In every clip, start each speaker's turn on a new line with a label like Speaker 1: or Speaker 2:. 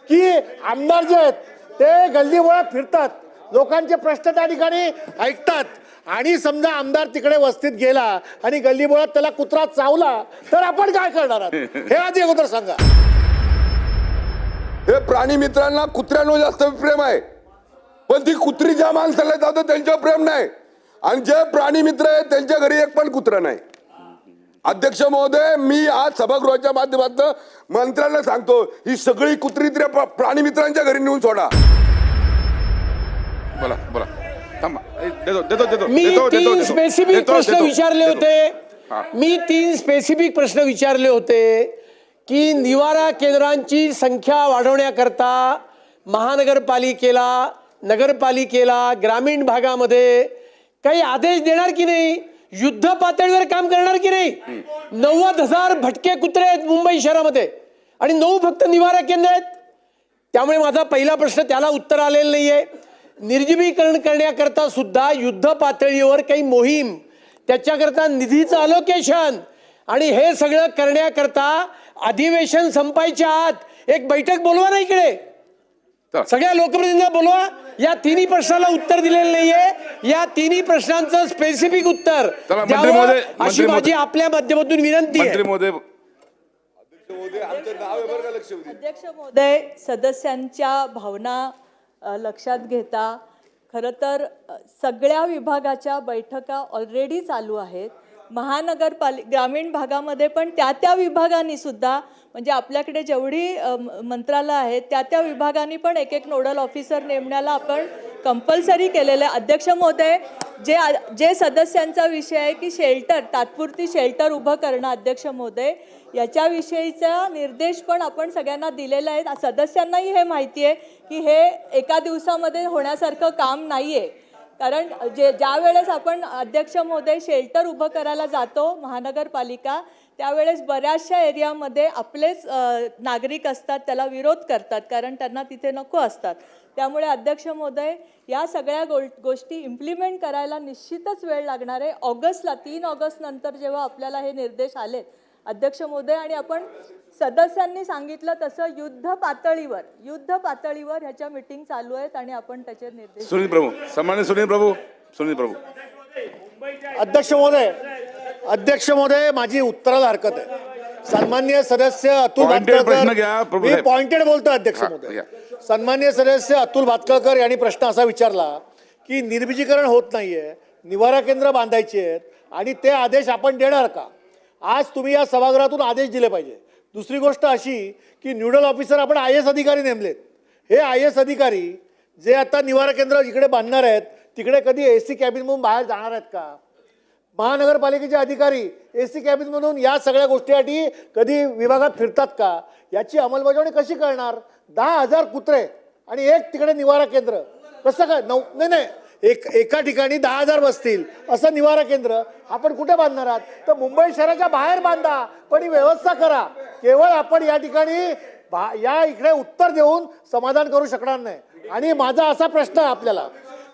Speaker 1: की आमदार जे आहेत ते गल्लीबोळात फिरतात, लोकांचे प्रश्न त्या ठिकाणी ऐकतात, आणि समजा आमदार तिकडे वस्तीत गेला आणि गल्लीबोळात त्याला कुत्रा चावला तर आपण काय करणार आहात हे आधी अगोदर सांगा.
Speaker 2: हे प्राणी मित्रांना कुत्र्यांवर जास्त प्रेम आहे, पण ती कुत्री ज्या माणसाला जातं त्यांच्यावर प्रेम नाही, आणि जे प्राणी मित्र आहेत त्यांच्या घरी एक पण कुत्रा नाही. अध्यक्ष महोदय, मी आज सभागृहाच्या माध्यमातून मंत्र्यांना सांगतो, ही सगळी कुत्री प्राणी मित्रांच्या घरी नेऊन सोडा.
Speaker 3: बोला बोला थांबा. देतो
Speaker 1: मी तीन स्पेसिफिक प्रश्न विचारले होते की निवारा केंद्रांची संख्या वाढवण्याकरता महानगरपालिकेला, नगरपालिकेला ग्रामीण भागामध्ये काही आदेश देणार की नाही, युद्ध पातळीवर काम करणार की नाही. 90,000 भटके कुत्रे आहेत मुंबई शहरामध्ये आणि 9 फक्त निवारा केंद्र आहेत. त्यामुळे माझा पहिला प्रश्न त्याला उत्तर आलेलं नाहीये. निर्जीवीकरण करण्याकरता सुद्धा युद्ध पातळीवर काही मोहीम, त्याच्याकरता निधीचं अलोकेशन, आणि हे सगळं करण्याकरता अधिवेशन संपायच्या आत एक बैठक बोलवा ना इकडे, सगळ्या लोकप्रतिनिधींना बोलवा. या तिन्ही प्रश्नाला उत्तर दिलेलं नाहीये. या तिन्ही प्रश्नांचं स्पेसिफिक उत्तर द्यावं अशी माझी आपल्या माध्यमातून विनंती आहे.
Speaker 4: अध्यक्ष महोदय, सदस्यांच्या भावना लक्षात घेता खरं तर सगळ्या विभागाच्या बैठका ऑलरेडी चालू आहेत. ग्रामीण भागामध्ये पण त्या विभागांनी सुद्धा, म्हणजे आपल्याकडे जेवढी मंत्रालय आहेत त्या विभागांनी पण एक नोडल ऑफिसर नेमण्याला आपण कंपल्सरी केलेलं आहे. अध्यक्ष महोदय, जे सदस्यांचा विषय आहे की शेल्टर, तात्पुरती शेल्टर उभं करणं, अध्यक्ष महोदय याच्याविषयीचा निर्देश पण आपण सगळ्यांना दिलेला आहे. सदस्यांनाही हे माहिती आहे की हे एका दिवसामध्ये होण्यासारखं काम नाही आहे. कारण ज्या वेळेस आपण अध्यक्ष महोदय शेल्टर उभं करायला जातो महानगरपालिका, त्यावेळेस बऱ्याचशा एरियामध्ये आपलेच नागरिक असतात, त्याला विरोध करतात कारण त्यांना तिथे नको असतात. त्यामुळे अध्यक्ष महोदय, या सगळ्या गोष्टी इम्प्लिमेंट करायला निश्चितच वेळ लागणार आहे. 3 ऑगस्ट नंतर जेव्हा आपल्याला हे निर्देश आलेत अध्यक्ष महोदय, आणि आपण सदस्यांनी सांगितलं तसं युद्ध पातळीवर ह्याच्या मीटिंग चालू आहेत आणि आपण त्याचे निर्देश.
Speaker 3: सुनील प्रभू, सन्माननीय सुनील प्रभू.
Speaker 1: अध्यक्ष महोदय माझी उत्तराला हरकत आहे. सन्माननीय सदस्य अतुल भातखळकर, मी पॉइंटेड बोलतो अध्यक्ष महोदय. सन्माननीय सदस्य अतुल भातखळकर यांनी प्रश्न असा विचारला की निर्बीजीकरण होत नाहीये, निवारा केंद्र बांधायची आहेत आणि ते आदेश आपण देणार का. आज तुम्ही या सभागृहातून आदेश दिले पाहिजे. दुसरी गोष्ट अशी की न्यूडल ऑफिसर आपण IAS अधिकारी नेमलेत. हे IAS अधिकारी जे आता निवारा केंद्र जिकडे बांधणार आहेत तिकडे कधी AC कॅबिनमधून बाहेर जाणार आहेत का. महानगरपालिकेचे अधिकारी AC कॅबिनमधून या सगळ्या गोष्टीसाठी कधी विभागात फिरतात का. याची अंमलबजावणी कशी करणार. 10,000 कुत्रे आणि एक तिकडे निवारा केंद्र कसं काय. नाही एका ठिकाणी 10,000 बसतील असं निवारा केंद्र आपण कुठे बांधणार आहात. तर मुंबई शहराच्या बाहेर बांधा, पण ही व्यवस्था करा. केवळ आपण या ठिकाणी या इकडे उत्तर देऊन समाधान करू शकणार नाही. आणि माझा असा प्रश्न आहे आपल्याला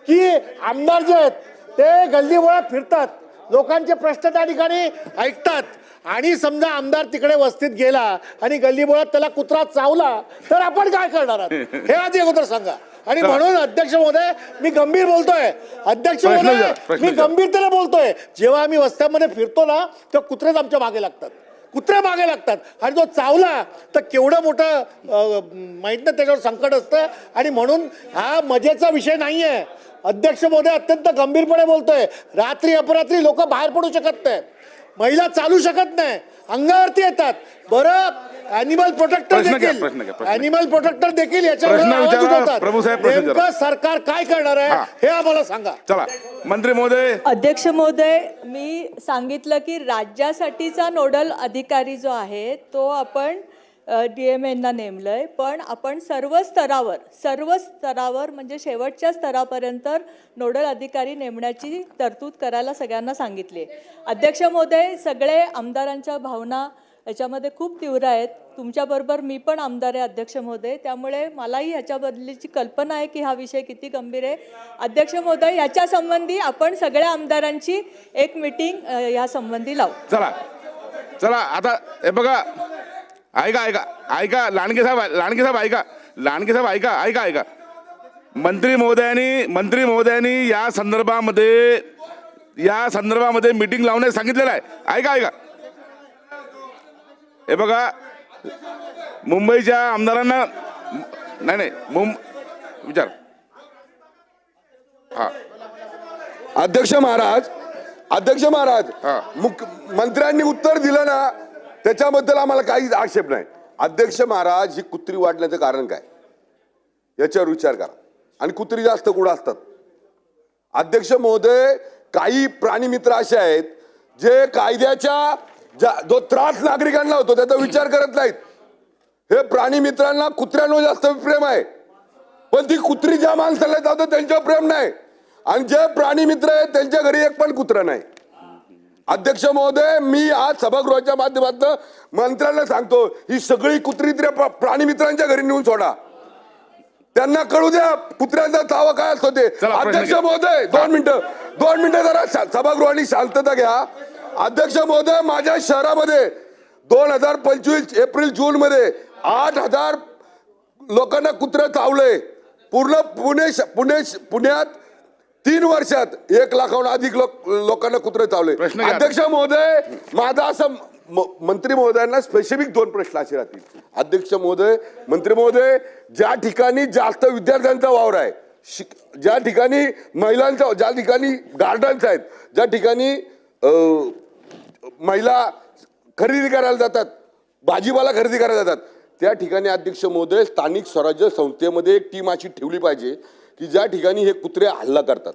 Speaker 1: की आमदार जे आहेत ते गल्लीबोळात फिरतात, लोकांचे प्रश्न त्या ठिकाणी ऐकतात, आणि समजा आमदार तिकडे वस्तीत गेला आणि गल्लीबोळात त्याला कुत्रा चावला तर आपण काय करणार आहात हे आधी अगोदर सांगा. आणि म्हणून अध्यक्ष महोदय मी गंभीर बोलतोय. अध्यक्ष महोदय मी गंभीरतेने बोलतोय. जेव्हा आम्ही वस्त्यांमध्ये फिरतो ना तर कुत्रेच आमच्या मागे लागतात, आणि जो चावला तर केवढं मोठं माहित नाही त्याच्यावर संकट असतं. आणि म्हणून हा मजेचा विषय नाहीये. अध्यक्ष महोदय अत्यंत गंभीरपणे बोलतोय. रात्री अपरात्री लोक बाहेर पडू शकत नाही, महिला चालू शकत नाही, अंगावरती येतात. बरं, अॅनिमल प्रोटेक्टर देखील याच्यावर सरकार काय करणार आहे हे आम्हाला सांगा.
Speaker 3: चला मंत्री महोदय.
Speaker 4: अध्यक्ष महोदय, मी सांगितलं की राज्यासाठीचा नोडल अधिकारी जो आहे तो आपण DM यांना नेमलंय, पण आपण सर्व स्तरावर म्हणजे शेवटच्या स्तरापर्यंत नोडल अधिकारी नेमण्याची तरतूद करायला सगळ्यांना सांगितली. अध्यक्ष महोदय, सगळे आमदारांच्या भावना याच्यामध्ये खूप तीव्र आहेत. तुमच्याबरोबर मी पण आमदार आहे अध्यक्ष महोदय, त्यामुळे मलाही ह्याच्याबद्दलची कल्पना आहे की हा विषय किती गंभीर आहे. अध्यक्ष महोदय, याच्या संबंधी आपण सगळ्या आमदारांची एक मीटिंग या संबंधी लावू.
Speaker 3: चला आता हे बघा, ऐका लांडगे साहेब ऐका. लांडगे साहेब ऐका ऐका ऐका मंत्री महोदयांनी या संदर्भामध्ये मीटिंग लावण्यास सांगितलेलं आहे. ऐका ऐका हे बघा मुंबईच्या आमदारांना नाही विचार. हा
Speaker 2: अध्यक्ष महाराज
Speaker 3: हा.
Speaker 2: मंत्र्यांनी उत्तर दिलं ना त्याच्याबद्दल आम्हाला काहीच आक्षेप नाही. अध्यक्ष महाराज ही कुत्री वाढण्याचं कारण काय याच्यावर विचार करा. आणि कुत्री जास्त कुठं असतात. अध्यक्ष महोदय काही प्राणी मित्र असे आहेत जे कायद्याच्या जो त्रास नागरिकांना होतो त्याचा विचार करत नाहीत. हे प्राणी मित्रांना कुत्र्यांवर जास्त प्रेम आहे पण ती कुत्री ज्या माणसाला जातं त्यांच्यावर प्रेम नाही. आणि जे प्राणी मित्र आहेत त्यांच्या घरी एक पण कुत्रा नाही. अध्यक्ष महोदय मी आज सभागृहाच्या माध्यमातून मंत्र्यांना सांगतो ही सगळी कुत्री प्राणी मित्रांच्या घरी नेऊन सोडा. त्यांना कळू द्या कुत्र्यांचा तावा काय असतो ते. अध्यक्ष महोदय 2 मिनिटं जरा सभागृहाने शांतता घ्या. अध्यक्ष महोदय माझ्या शहरामध्ये 2025 एप्रिल जून मध्ये 8,000 लोकांना कुत्रे चावले. पूर्ण पुण्यात 3 वर्षात 1 लाखाहून अधिक लोकांना कुत्रे चावले. अध्यक्ष महोदय माझा असं मंत्री महोदयांना स्पेसिफिक 2 प्रश्न असे राहतील. अध्यक्ष महोदय मंत्री महोदय ज्या ठिकाणी जास्त विद्यार्थ्यांचा वावर आहे ज्या ठिकाणी महिलांचा ज्या ठिकाणी गार्डन्स आहेत ज्या ठिकाणी महिला खरेदी करायला जातात भाजीपाला खरेदी करायला जातात त्या ठिकाणी अध्यक्ष महोदय स्थानिक स्वराज्य संस्थेमध्ये एक टीम अशी ठेवली पाहिजे की ज्या ठिकाणी हे कुत्रे हल्ला करतात.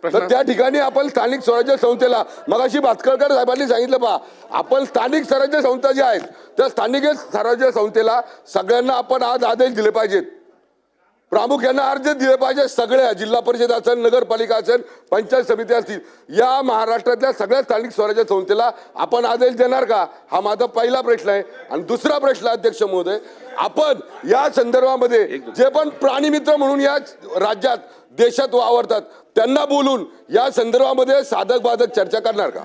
Speaker 2: तर त्या ठिकाणी आपण स्थानिक स्वराज्य संस्थेला मगाशी भास्करकर साहेबांनी सांगितलं पहा आपण स्थानिक स्वराज्य संस्था ज्या आहेत त्या स्थानिक स्वराज्य संस्थेला सगळ्यांना आपण आज आदेश दिले पाहिजेत. प्रामुख्याने अर्ज दिले पाहिजे. सगळ्या जिल्हा परिषद असेल नगरपालिका असेल पंचायत समिती असतील या महाराष्ट्रातल्या सगळ्या स्थानिक स्वराज्य संस्थेला आपण आदेश देणार का हा माझा पहिला प्रश्न आहे. आणि दुसरा प्रश्न अध्यक्ष महोदय आपण या संदर्भामध्ये जे पण प्राणी मित्र म्हणून या राज्यात देशात वावरतात त्यांना बोलून या संदर्भामध्ये साधक बाधक चर्चा करणार का.